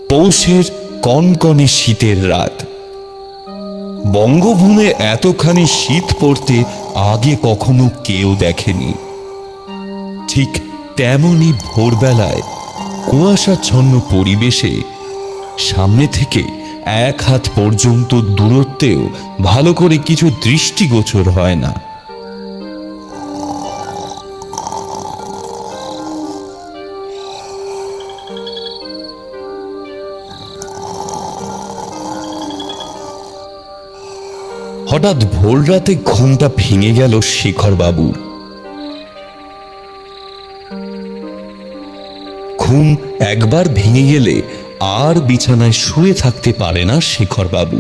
পৌষের কনকনে শীতের রাত। বঙ্গভূমে এতখানি শীত পড়তে আগে কখনো কেউ দেখেনি। ঠিক তেমনি ভোরবেলায় কুয়াশাচ্ছন্ন পরিবেশে সামনে থেকে 1 হাত পর্যন্ত দূরত্বেও ভালো করে কিছু দৃষ্টিগোচর হয় না। হঠাৎ ভোর রাতে ঘুমটা ভেঙে গেল শেখর বাবুর। ঘুম একবার ভেঙে গেলে আর বিছানায় শুয়ে থাকতে পারে না শেখর বাবু।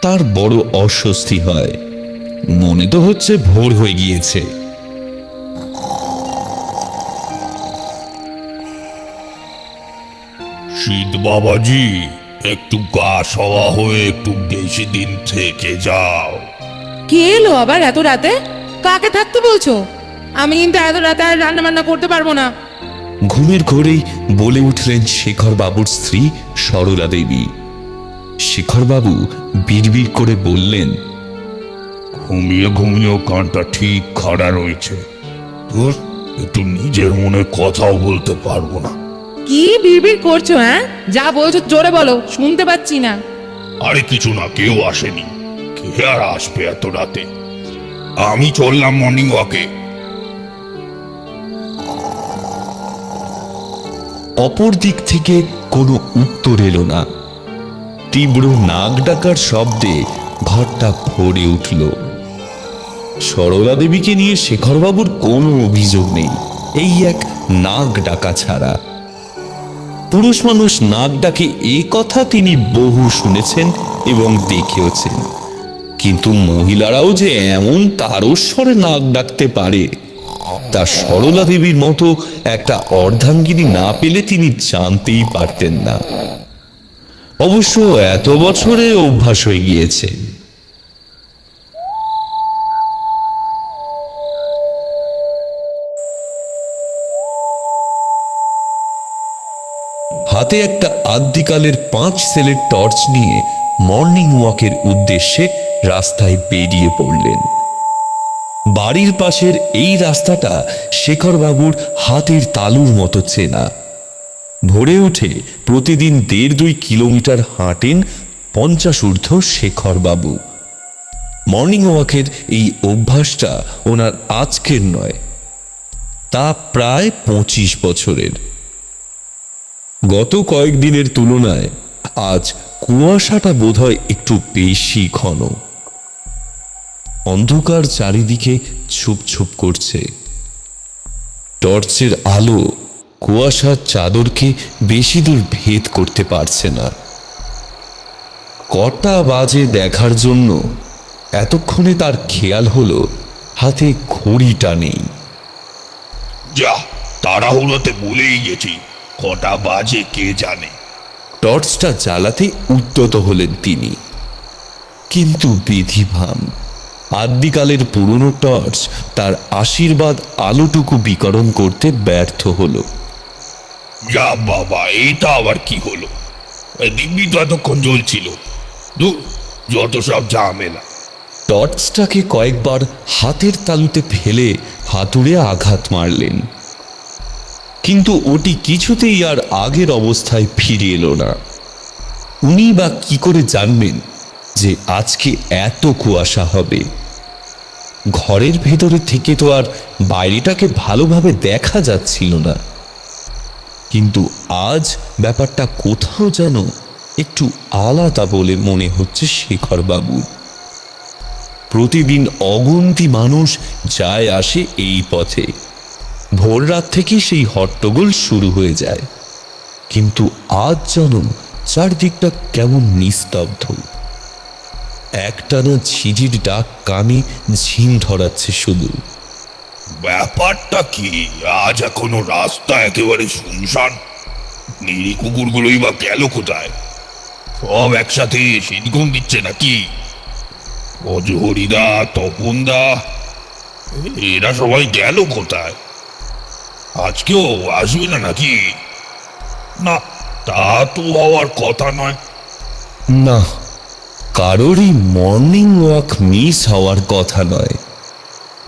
তার বড় অস্বস্তি হয়, মনে তো হচ্ছে ভোর হয়ে গিয়েছে। শীত বাবাজি, একটু গা সওয়া হয়ে একটু বেশি দিন থেকে যাও। কে এলো আবার এত রাতে? কাকে থাকতে বলছো? আমি কিন্তু এত রাতে আর রান্না বান্না করতে পারবো না। ঘুমের ঘোরেই বলে উঠলেন শেখর বাবুর স্ত্রী সরলা দেবী। শেখর বাবু বিড়বিড় করে বললেন, ঘুমিয়ে ঘুমিয়েও কানটা ঠিক খাড়া রয়েছে। তোর একটু নিজের মনে কথাও বলতে পারবো না। কি বিড়বিড় করছো? হ্যাঁ, যা বলছো জোরে বলো, শুনতে পাচ্ছি না। আরে কিছু না, কেউ আসেনি। কে আর আসবে এত রাতে? আমি চললাম মর্নিং ওয়াকে। অপর দিক থেকে কোনো উত্তর এলো না। তীব্র নাক ডাকার শব্দে ঘরটা ভরে উঠল। সরলা দেবীকে নিয়ে শেখরবাবুর কোনো অভিযোগ নেই, এই এক নাক ডাকা ছাড়া। পুরুষ মানুষ নাক ডাকে এ কথা তিনি বহু শুনেছেন এবং দেখেওছেন, কিন্তু মহিলারাও যে এমন তারস্বরে নাক ডাকতে পারে তা সরলা দেবীর মতো একটা অর্ধাঙ্গিনী না পেলে তিনি জানতেই পারতেন না। অবশ্য এত বছরে অভ্যাস হয়ে গিয়েছে। হাতে একটা আদ্যিকালের 5 সেলের টর্চ নিয়ে মর্নিং ওয়াকের উদ্দেশ্যে রাস্তায় বেরিয়ে পড়লেন। বাড়ির পাশের এই রাস্তাটা শেখরবাবুর হাতের তালুর মতো চেনা। ভোরে উঠে প্রতিদিন 1.5-2 কিলোমিটার হাঁটেন 50 ঊর্ধ্ব শেখরবাবু। মর্নিং ওয়াকের এই অভ্যাসটা ওনার আজকের নয়, তা প্রায় 25 বছরের। গত কয়েকদিনের তুলনায় আজ কুয়াশাটা বোধহয় একটু বেশি ঘন। অন্ধকার চারিদিকে ছুপ ছুপ করছে। টর্চের আলো কুয়াশার চাদরকে বেশি দূর ভেদ করতে পারছে না। কটা বাজে দেখার জন্য এতক্ষণে তার খেয়াল হলো হাতে ঘড়িটা নেই। যা, তাড়াহুড়োতে ভুলেই গেছি কটা বাজে কে জানে। টর্চটা জ্বালাতে উদ্যত হলেন তিনি, কিন্তু বিধিভাম আদ্যিকালের পুরনো টর্চ তার আশীর্বাদ আলোটুকু বিকরণ করতে ব্যর্থ হলো। যা বাবা, এটা আবার কি হলো? দিব্যি তো এতক্ষণ জ্বলছিল। দূর, যত সব ঝামেলা। টর্চটাকে কয়েকবার হাতের তালুতে ফেলে হাতুড়ে আঘাত মারলেন, কিন্তু ওটি কিছুতেই আর আগের অবস্থায় ফিরে এলো না। উনি বা কি করে জানবেন যে আজকে এত কুয়াশা হবে? ঘরের ভেতরে থেকে তো আর বাইরেটাকে ভালোভাবে দেখা যাচ্ছিল না। কিন্তু আজ ব্যাপারটা কোথাও যেন একটু আলাদা বলে মনে হচ্ছে শেখরবাবুর। প্রতিদিন অগুন্তি মানুষ যায় আসে এই পথে। ভোর রাত থেকে সেই হট্টগোল শুরু হয়ে যায়, কিন্তু আজ যেন চারদিকটা কেমন নিস্তব্ধ। একটানা ঝিঝির ডাক কানে ঝিম ধরাচ্ছে শুধু। ব্যাপারটা কি, আজ এখনো রাস্তা একেবারে শুনশান? নিরী কুকুরগুলোই বা গেল কোথায়? সব একসাথে সিনকম দিচ্ছে নাকি? অজহরিদা, তপনদা, এরা সবাই গেল কোথায়? আজকেও আসবে না নাকি? না, তা তো হওয়ার কথা নয়। না, কারোরই মর্নিং ওয়াক মিস হওয়ার কথা নয়।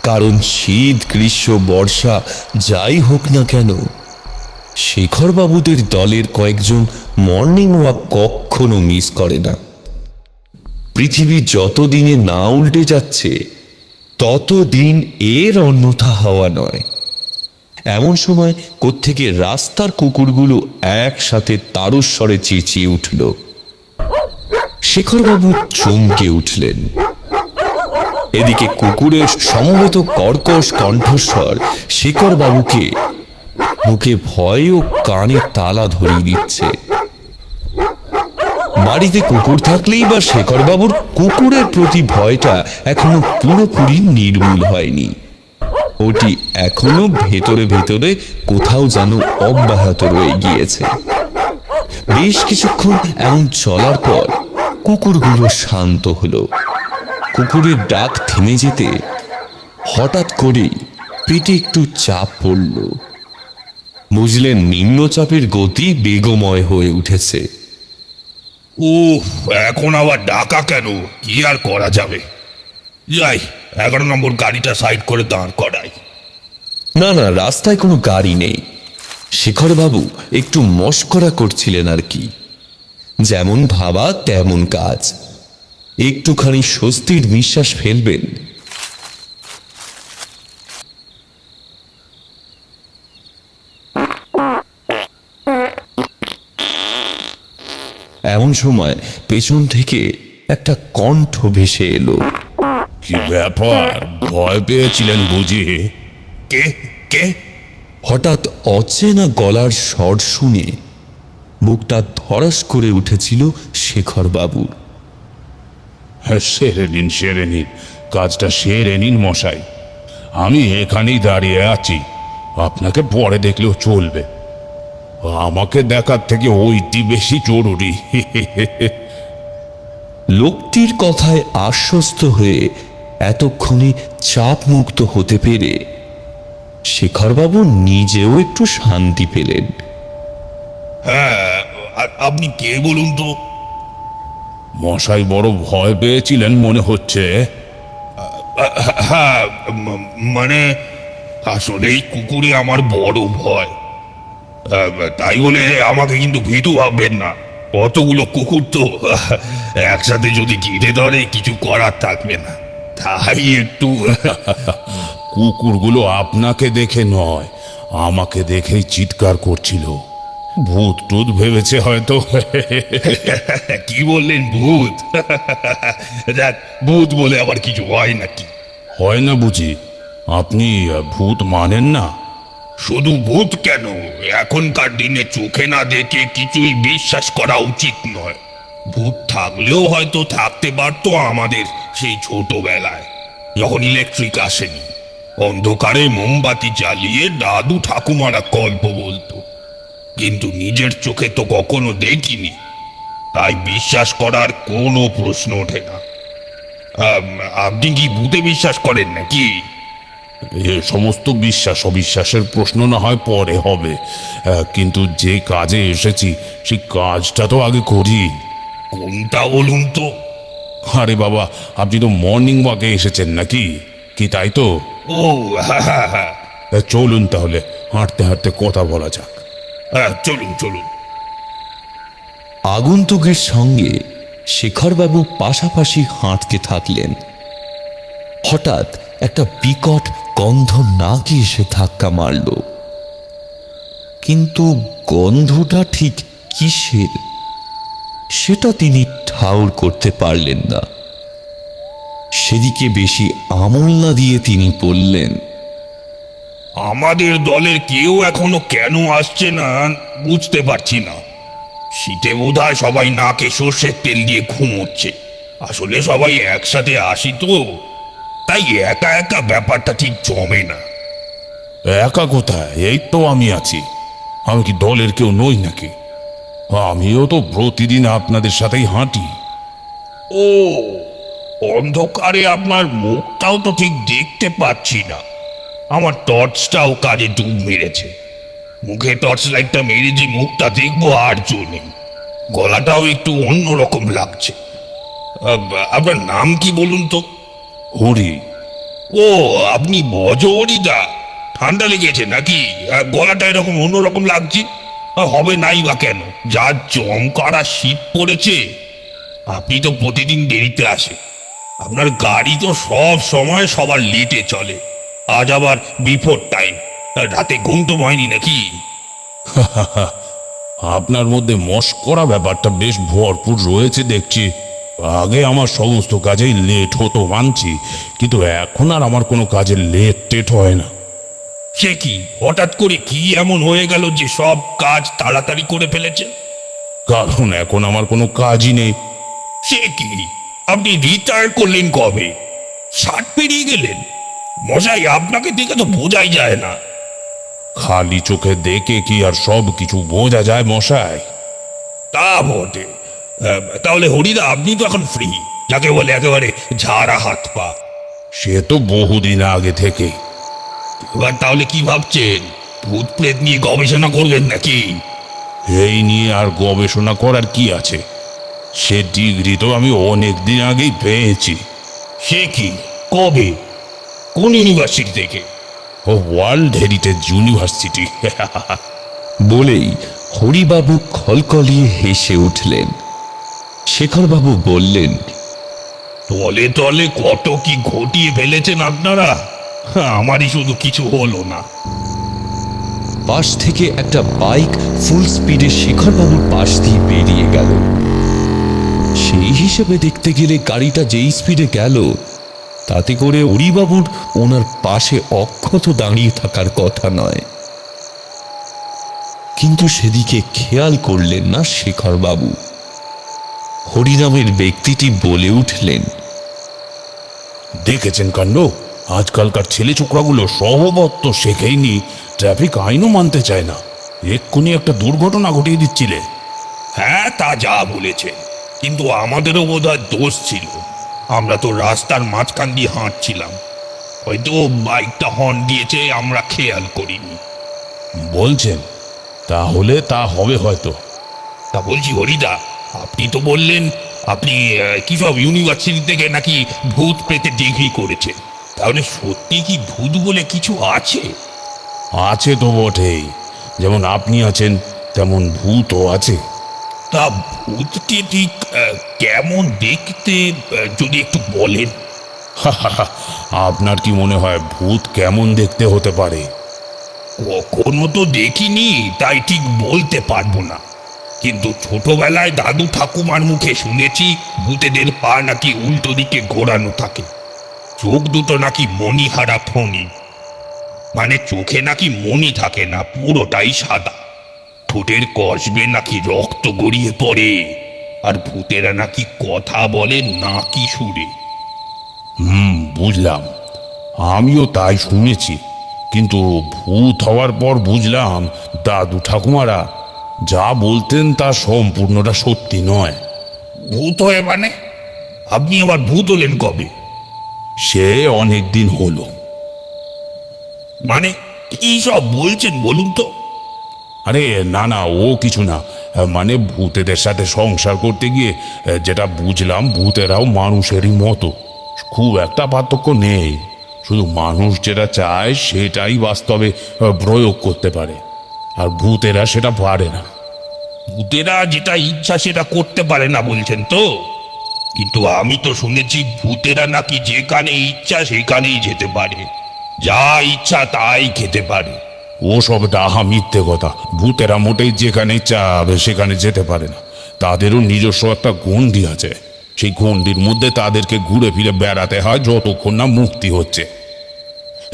কারণ শীত, গ্রীষ্ম, বর্ষা যাই হোক না কেন, শেখরবাবুদের দলের কয়েকজন মর্নিং ওয়াক কখনো মিস করে না। পৃথিবী যত দিনে না উল্টে যাচ্ছে ততদিন এর অন্যথা হওয়া নয়। এমন সময় কোত্থেকে রাস্তার কুকুরগুলো একসাথে তারস্বরে চেঁচিয়ে উঠল। শেখরবাবু চমকে উঠলেন। এদিকে কুকুরের সমবেত কর্কশ কণ্ঠস্বর শেখরবাবুকে মুখে ভয় ও কানে তালা ধরিয়ে দিচ্ছে। বাড়িতে কুকুর থাকলেই বা শেখরবাবুর কুকুরের প্রতি ভয়টা এখনো পুরোপুরি নির্মূল হয়নি। ওটি এখনো ভেতরে ভেতরে কোথাও যেন অব্যাহত রয়ে গিয়েছে। বেশ কিছুক্ষণ এমন চলার পর কুকুরগুলো শান্ত হলো। কুকুরের ডাক থেমে যেতে হঠাৎ করেই পেটে একটু চাপ পড়ল। বুঝলেন নিম্নচাপের গতি বেগময় হয়ে উঠেছে। উফ, এখন আবার ডাকা কেন? কি আর করা যাবে? যাই, 11 নম্বর গাড়িটা সাইড করে দাঁড় করাই। না না, রাস্তায় কোনো গাড়ি নেই। শেখরবাবু একটু মশকরা করছিলেন আর কি। যেমন ভাবা তেমন কাজ। একটুখানি স্বস্তির নিঃশ্বাস ফেলবেন। এমন সময় পেছন থেকে একটা কণ্ঠ ভেসে এলো। কি ব্যাপার, ভয় পেয়েছিলেন বুঝি? কে কে? হঠাৎ অচেনা গলার স্বর শুনে বুকটা ধড়াস করে উঠেছিল শেখরবাবুর। হ্যাঁ, সেরে নিন, কাজটা সেরে নিন মশাই। আমি এখানেই দাঁড়িয়ে আছি, আপনাকে পরে দেখলেও চলবে। আমাকে দেখার থেকে ওইটি বেশি জরুরি। লোকটির কথায় আশ্বস্ত হয়ে এতক্ষণে চাপ মুক্ত হতে পেরে শেখরবাবু নিজেও একটু শান্তি পেলেন। হ্যাঁ, আপনি কে বলুন তো? মশাই বড় ভয় পেয়েছিলেন মনে হচ্ছে। হ্যাঁ, মানে আসলে এই কুকুরে আমার বড় ভয়। তাই বলে আমাকে কিন্তু ভীতু ভাববেন না। কতগুলো কুকুর তো একসাথে যদি ঘিরে ধরে কিছু করার থাকবে না, তাই একটু। কুকুরগুলো আপনাকে দেখে নয়, আমাকে দেখেই চিৎকার করছিল। ভূত টুত ভেবেছে হয়তো। কি বললেন, ভূত? দেখ, ভূত বলে আবার কিছু হয় নাকি? হয় না বুঝি? আপনি ভূত মানেন না? শুধু ভূত কেন, এখনকার দিনে চোখে না দেখে কিছুই বিশ্বাস করা উচিত নয়। ভূত থাকলেও হয়তো থাকতে পারতো আমাদের সেই ছোটবেলায়, যখন ইলেকট্রিক আসেনি। অন্ধকারে মোমবাতি জ্বালিয়ে দাদু ঠাকুমারা গল্প বলতো, কিন্তু নিজের চোখে তো কখনো দেখিনি, তাই বিশ্বাস করার কোনো প্রশ্ন ওঠে না। আপনি কি ভূতে বিশ্বাস করেন নাকি? এ সমস্ত বিশ্বাস অবিশ্বাসের প্রশ্ন না হয় পরে হবে, কিন্তু যে কাজে এসেছি সেই কাজটা তো আগে করি। কোনটা বলুন তো? আরে বাবা, আপনি তো মর্নিং ওয়াকে এসেছেন নাকি? কি তাই তো? ও হ্যাঁ হ্যাঁ হ্যাঁ, চলুন তাহলে, হাঁটতে হাঁটতে কথা বলা যাক। হ্যাঁ, চলুন চলুন। আগন্তুকের সঙ্গে শেখরবাবু পাশাপাশি হাঁটতে থাকলেন। হঠাৎ একটা বিকট গন্ধ নাকে এসে ধাক্কা মারল। কিন্তু গন্ধটা ঠিক কিসের সেটা তিনি ঠাউর করতে পারলেন না। সেদিকে বেশি আমল না দিয়ে তিনি বললেন, আমাদের দলের কেউ এখনো কেন আসছে না বুঝতে পারছি না। শীতে বোধহয় সবাই নাকে সর্ষের তেল দিয়ে ঘুমোচ্ছে। আসলে সবাই একসাথে আসি তো, তাই একা একা ব্যাপারটা ঠিক জমে না। একা কোথায়? এই তো আমি আছি। আমি কি দলের কেউ নই নাকি? আমিও তো প্রতিদিন আপনাদের সাথেই হাঁটি। ও, অন্ধকারে আপনার মুখটাও তো ঠিক দেখতে পাচ্ছি না। আমার টর্চটাও কাজে ডুব মেরেছে। মুখে টর্চ লাইটটা মেরে যে মুখটা দেখবো আর জো নেই। গলাটাও একটু অন্যরকম লাগছে। আপনার নাম কি বলুন তো? হরি। ও, আপনি ভজ হরিদা? ঠান্ডা লেগেছে নাকি? গলাটা এরকম অন্যরকম লাগছে। হবে নাই বা কেন, যা চমকারা শীত পড়েছে। আপনি তো প্রতিদিন দেরিতে আসে, আপনার গাড়ি তো সব সময় সবার লেটে চলে। আজ আবার বিফোর টাইম, রাতে ঘুম তো হয়নি নাকি? আপনার মধ্যে মস্করা ব্যাপারটা বেশ ভরপুর রয়েছে দেখছি। আগে আমার সমস্ত কাজেই লেট হতো মানছি, কিন্তু এখন আর আমার কোনো কাজে লেট টেট হয় না। সে কি, হঠাৎ করে কি এমন হয়ে গেল যে সব কাজ তাড়াতাড়ি করে ফেলেছেন? কারণ এখন আমার কোনো কাজই নেই। সে কি, আপনি রিটায়ার করলেন কবে? 60 পেরিয়ে গেলেন? মশাই, আপনাকে দেখে তো বোঝাই যায় না। খালি চোখে দেখে কি আর সব কিছু বোঝা যায় মশাই? তা বটে। তাহলে হরিদা, আপনি তো এখন ফ্রি, যাকে বলে একেবারে ঝাড়া হাত পা। সে তো বহুদিন আগে থেকে। এবার তাহলে কি ভাবছেন? ভূত প্রেত নিয়ে গবেষণা করবেন নাকি? এই নিয়ে আর গবেষণা করার কি আছে? সে ডিগ্রি তো আমি অনেক দিন আগেই পেয়েছি। সে কি, কবে, কোন ইউনিভার্সিটি থেকে? ও ওয়ার্ল্ড হেরিটেজ ইউনিভার্সিটি। বলেই হরিবাবু খলকলিয়ে হেসে উঠলেন। শেখরবাবু বললেন, তলে তলে কত কি ঘটিয়ে ফেলেছেন আপনারা, আমারই শুধু কিছু হলো না। পাশ থেকে একটা বাইক ফুল স্পিডে শেখরবাবুর পাশ দিয়ে বেরিয়ে গেল। সেই হিসেবে দেখতে গেলে গাড়িটা যেই স্পিডে গেল, তাতে করে হরিবাবুর ওনার পাশে অক্ষত দাঁড়িয়ে থাকার কথা নয়। কিন্তু সেদিকে খেয়াল করলেন না শেখরবাবু। হরিনামের ব্যক্তিটি বলে উঠলেন, দেখেছেন কাণ্ড, আজকালকার ছেলে ছোকরাগুলো স্বভাবত শেখেইনি, ট্রাফিক আইনও মানতে চায় না। এক্ষুনি একটা দুর্ঘটনা ঘটিয়ে দিচ্ছিলে। হ্যাঁ, তা যা বলেছে, কিন্তু আমাদেরও বোধহয় দোষ ছিল। আমরা তো রাস্তার মাঝখান দিয়ে হাঁটছিলাম, হয়তো বাইকটা হর্ন দিয়েছে, আমরা খেয়াল করিনি। বলছেন? তাহলে তা হবে হয়তো। তা বলছি হরিদা, আপনি তো বললেন আপনি কি সব ইউনিভার্সিটি থেকে নাকি ভূত প্রেতে ডিগ্রি করেছেন। তাহলে সত্যি কি ভূত বলে কিছু আছে? আছে তো বটেই, যেমন আপনি আছেন তেমন ভূতও আছে। তা ভূতটি ঠিক কেমন দেখতে, যদি একটু বলেন। আপনার কি মনে হয় ভূত কেমন দেখতে হতে পারে? কখনো তো দেখিনি, তাই ঠিক বলতে পারবো না। কিন্তু ছোটবেলায় দাদু ঠাকুমার মুখে শুনেছি ভূতেদের পা নাকি উল্টো দিকে ঘোরানো থাকে, চোখ দুটো নাকি মণিহারা ফণি, মানে চোখে নাকি মণি থাকে না, পুরোটাই সাদা। ঠোঁটের কষবে নাকি রক্ত গড়িয়ে পড়ে, আর ভূতেরা নাকি কথা বলে নাকি সুরে। বুঝলাম, আমিও তাই শুনেছি, কিন্তু ভূত হওয়ার পর বুঝলাম দাদু ঠাকুমারা যা বলতেন তা সম্পূর্ণটা সত্যি নয়। ভূত হয়ে মানে? আপনি আবার ভূত হলেন কবে? সে অনেক দিন হলো। মানে কি সব বলছেন বলুন তো? আরে না না, ও কিছু না। মানে ভূতেদের সাথে সংসার করতে গিয়ে যেটা বুঝলাম, ভূতেরাও মানুষেরই মতো, খুব একটা পার্থক্য নেই। শুধু মানুষ যেটা চায় সেটাই বাস্তবে প্রয়োগ করতে পারে, আর ভূতেরা সেটা পারে না। ভূতেরা যেটা ইচ্ছা সেটা করতে পারে না বলছেন তো? কিন্তু আমি তো শুনেছি ভূতেরা নাকি যেখানে ইচ্ছা সেখানেই যেতে পারে, যা ইচ্ছা তাই খেতে পারে। ও সব ডাহা মিথ্যে কথা। ভূতেরা মোটেই যেখানে চাবে সেখানে যেতে পারে না। তাদেরও নিজস্ব একটা গণ্ডি আছে, সেই গণ্ডির মধ্যে তাদেরকে ঘুরে ফিরে বেড়াতে হয় যতক্ষণ না মুক্তি হচ্ছে।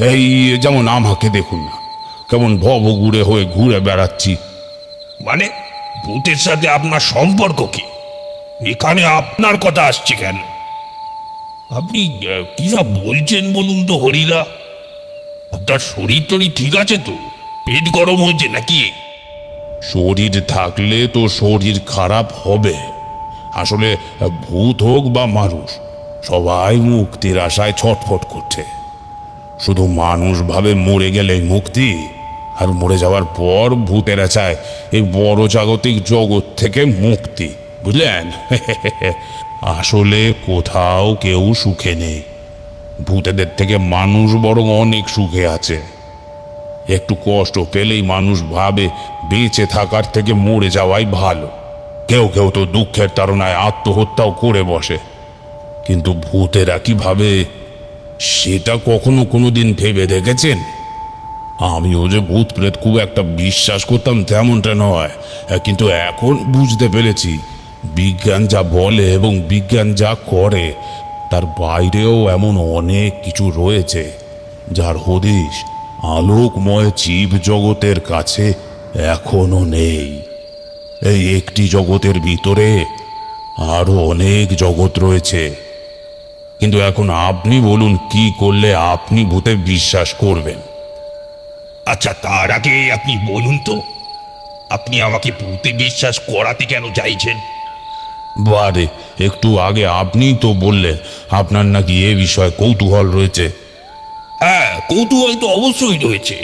এই যেমন আমাকে দেখুন না, কেমন ভবঘুরে হয়ে ঘুরে বেড়াচ্ছি। মানে ভূতের সাথে আপনার সম্পর্ক কি? এখানে আপনার কথা আসছে কেন? আপনি কি সব বলছেন বলুন তো হরিদা? আপনার শরীর টরীর ঠিক আছে তো? পেট গরম হয়েছে নাকি? শরীর থাকলে তো শরীর খারাপ হবে। আসলে ভূত হোক বা মানুষ, সবাই মুক্তির আশায় ছটফট করছে। শুধু মানুষ ভাবে মরে গেলেই মুক্তি, আর মরে যাওয়ার পর ভূতেরা চায় এই বড় জাগতিক জগৎ থেকে মুক্তি, বুঝলেন? আসলে কোথাও কেউ সুখে নেই। ভূতেদের থেকে মানুষ বরং অনেক সুখে আছে। একটু কষ্ট পেলেই মানুষ ভাবে বেঁচে থাকার থেকে মরে যাওয়াই ভালো। কেউ কেউ তো দুঃখের তাড়নায় আত্মহত্যাও করে বসে। কিন্তু ভূতেরা কি ভাবে সেটা কখনো কোনোদিন ভেবে দেখেছেন? আমিও যে ভূত প্রেত খুব একটা বিশ্বাস করতাম তেমনটা নয়, কিন্তু এখন বুঝতে পেরেছি বিজ্ঞান যা বলে এবং বিজ্ঞান যা করে তার বাইরেও এমন অনেক কিছু রয়েছে যার হদিশ আলোকময় জীব জগতের কাছে এখনো নেই। এই একটি জগতের ভিতরে আরো অনেক জগৎ রয়েছে। কিন্তু এখন আপনি বলুন, কি করলে আপনি ভূতে বিশ্বাস করবেন? আচ্ছা, তার আগে আপনি বলুন তো, আপনি আমাকে ভূতে বিশ্বাস করাতে কেন চাইছেন? বারে, একটু আগে আপনিই তো বললেন আপনার নাকি এ বিষয়ে কৌতূহল রয়েছে। হ্যাঁ, কৌতূহল তো অবশ্যই রয়েছে,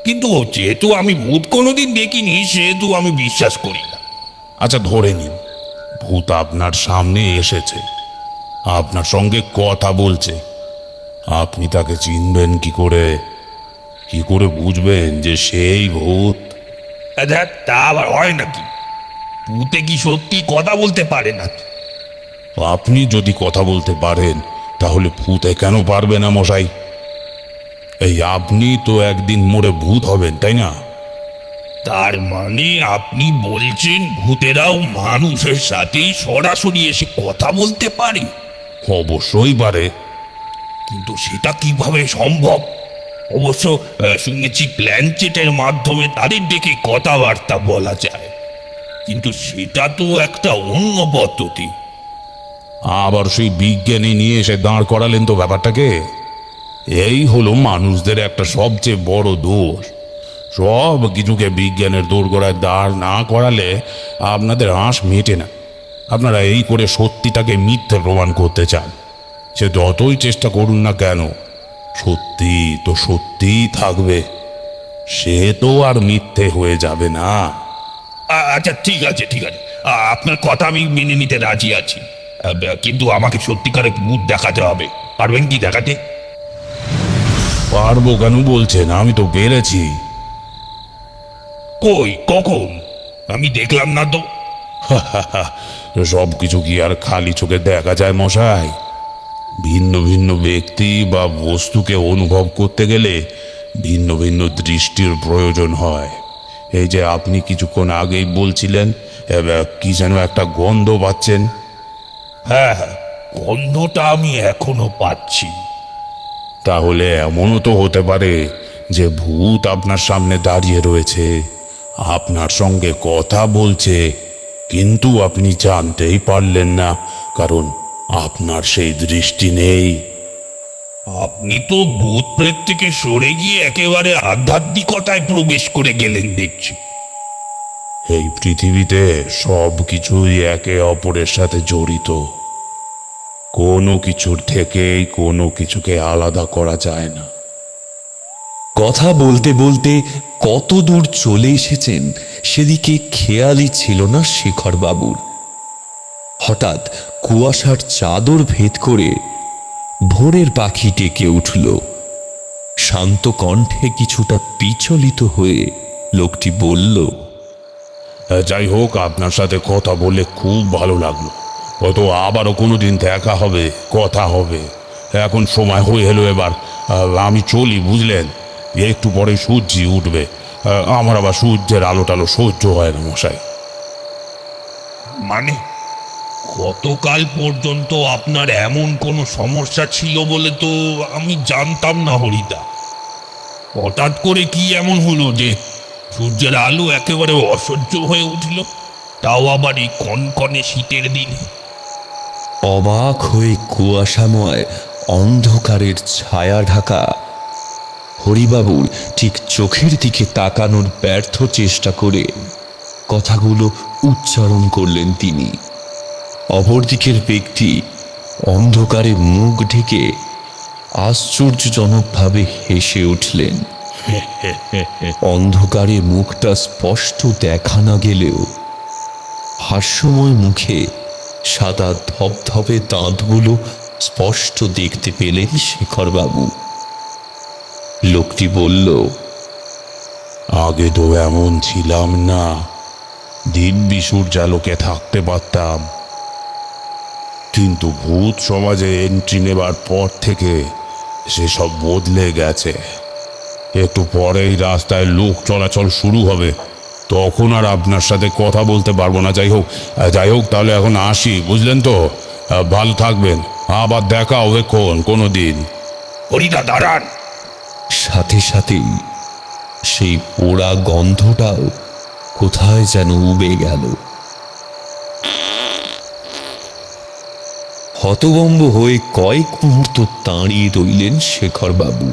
কিন্তু যেহেতু আমি ভূত কোনোদিন দেখিনি সেহেতু আমি বিশ্বাস করি না। আচ্ছা, ধরে নিন ভূত আপনার সামনে এসেছে, আপনার সঙ্গে কথা বলছে। আপনি তাকে চিনবেন কি করে? কি করে বুঝবেন যে সেই ভূত? আচ্ছা, তা আবার হয় নাকি? ভূতে কি সত্যি কথা বলতে পারে না? আপনি যদি কথা বলতে পারেন তাহলে ভূতে কেন পারবে না মশাই? এই আপনি তো একদিন মরে ভূত হবেন, তাই না? তার মানে আপনি বলছেন ভূতেরাও মানুষের সাথে সরাসরি এসে কথা বলতে পারে? অবশ্যই পারে। কিন্তু সেটা কিভাবে সম্ভব? অবশ্য শুনেছি প্ল্যানচেটের মাধ্যমে তাদের ডেকে কথাবার্তা বলা যায়, কিন্তু সেটা তো একটা অন্য পদ্ধতি। আবার সেই বিজ্ঞানী নিয়ে এসে দাঁড় করালেন তো ব্যাপারটাকে। এই হলো মানুষদের একটা সবচেয়ে বড় দোষ। সব কিছুকে বিজ্ঞানের দোরগোড়ায় দাঁড় না করালে আপনাদের আঁশ মেটে না। আপনারা এই করে সত্যিটাকে মিথ্যে প্রমাণ করতে চান। সে যতই চেষ্টা করুন না কেন, সত্যি তো সত্যিই থাকবে, সে তো আর মিথ্যে হয়ে যাবে না। আচ্ছা, ঠিক আছে ঠিক আছে, আপনার কথা আমি মেনে নিতে রাজি আছি, কিন্তু আমাকে সত্যিকারের ভূত দেখাতে হবে। পারবেন কি দেখাতে? পারবো কেন বলছেন? আমি তো পেরেছি। কই, কখন? আমি দেখলাম না তো। সব কিছু কি আর খালি চোখে দেখা যায় মশাই? ভিন্ন ভিন্ন ব্যক্তি বা বস্তুকে অনুভব করতে গেলে ভিন্ন ভিন্ন দৃষ্টির প্রয়োজন হয়। এই যে আপনি কিছুক্ষণ আগেই বলছিলেন কি যেন একটা গন্ধ পাচ্ছেন। হ্যাঁ হ্যাঁ, গন্ধটা আমি এখনো পাচ্ছি। তাহলে এমনও তো হতে পারে যে ভূত আপনার সামনে দাঁড়িয়ে রয়েছে, আপনার সঙ্গে কথা বলছে, কিন্তু আপনি জানতেই পারলেন না, কারণ আপনার সেই দৃষ্টি নেই। আপনি তো ভূত প্রেত থেকে সরে গিয়ে একেবারে আধ্যাত্মিকতায় প্রবেশ করে গেলেন দেখছি। এই পৃথিবীতে সব কিছুই একে অপরের সাথে জড়িত। কোনো কিছুর থেকেই কোনো কিছুকে আলাদা করা যায় না। কথা বলতে বলতে কত দূর চলে এসেছেন সেদিকে খেয়ালই ছিল না শেখর বাবুর। হঠাৎ কুয়াশার চাদর ভেদ করে ভোরের পাখি ডেকে উঠল। শান্ত কণ্ঠে কিছুটা বিচলিত হয়ে লোকটি বলল, যাই হোক, আপনার সাথে কথা বলে খুব ভালো লাগলো। হয়তো আবারও কোনোদিন দেখা হবে, কথা হবে। এখন সময় হয়ে এলো, এবার আমি চলি, বুঝলেন? একটু পরে সূর্যি উঠবে। আমার আবার সূর্যের আলো টালো সহ্য হয় না মশাই। মানে গতকাল পর্যন্ত আপনার এমন কোনো সমস্যা ছিল বলে তো আমি জানতাম না হরিদা। হঠাৎ করে কি এমন হলো যে সূর্যের আলো একেবারে অসহ্য হয়ে উঠল, তাও আবার এই কনকনে শীতের দিনে? অবাক হয়ে কুয়াশাময় অন্ধকারের ছায়া ঢাকা হরিবাবুর ঠিক চোখের দিকে তাকানোর ব্যর্থ চেষ্টা করে কথাগুলো উচ্চারণ করলেন তিনি। অপরদিকের ব্যক্তি অন্ধকারে মুখ ঢেকে আশ্চর্যজনকভাবে হেসে উঠলেন। অন্ধকারে মুখটা স্পষ্ট দেখা না গেলেও হাস্যময় মুখে সাদা ধবধবে দাঁতগুলো স্পষ্ট দেখতে পেলেন শেখরবাবু। লোকটি বলল, আগে তো এমন ছিলাম না, দিব্যি সূর্যালোকে থাকতে পারতাম, কিন্তু ভূত সমাজে এন্ট্রি নেবার পর থেকে সেসব বদলে গেছে। একটু পরেই রাস্তায় লোক চলাচল শুরু হবে, তখন আর আপনার সাথে কথা বলতে পারবো না। যাই হোক তাহলে এখন আসি, বুঝলেন তো? ভালো থাকবেন, আবার দেখা হবে কোনো দিন। হরিদা দাঁড়ান। সাথে সাথেই সেই পোড়া গন্ধটাও কোথায় যেন উবে গেল। হতভম্ব হয়ে কয়েক মুহূর্ত দাঁড়িয়ে রইলেন শেখরবাবু।